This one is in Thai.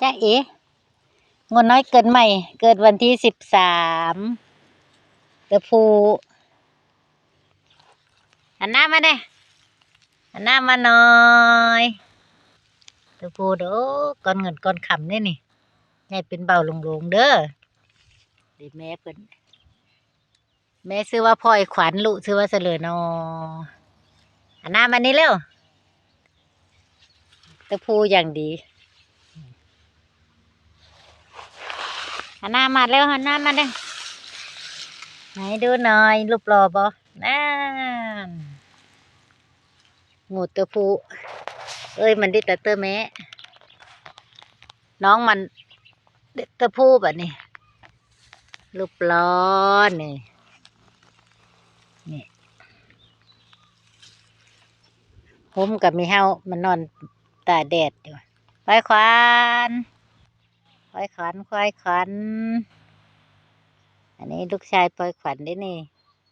จ้าเอ๋งวน้อยเกิดใหม่เกิดวันที่13เตอพูหันหน้ามาเด้หันหน้ามาหน่อยเตอพูเด้อก้อนเงินก้อนคำนี่ให้เป็นเบาลงเด้อเดี๋ยวแม่เพิ่นแม่ซื้อว่าพลอยขวัญลูกซื้อว่าเสลอนอหันหน้ามานี่เร็วเตอพูอย่างดีหันหน้ามาเร็วหันหน้ามาเด้อไหนดูหน่อยรูปหล่อบ่นั่นงูเตอพูเอ้ยมันดิตาเตอร์แม่น้องมันเด็ดตะพูแบบนี้รูปร้อนนี่ผมกับมีเฮามันนอนตากแดดอยู่ควายขวัญควายขวัญควายขวัญอันนี้ลูกชายควายขวัญได้นี่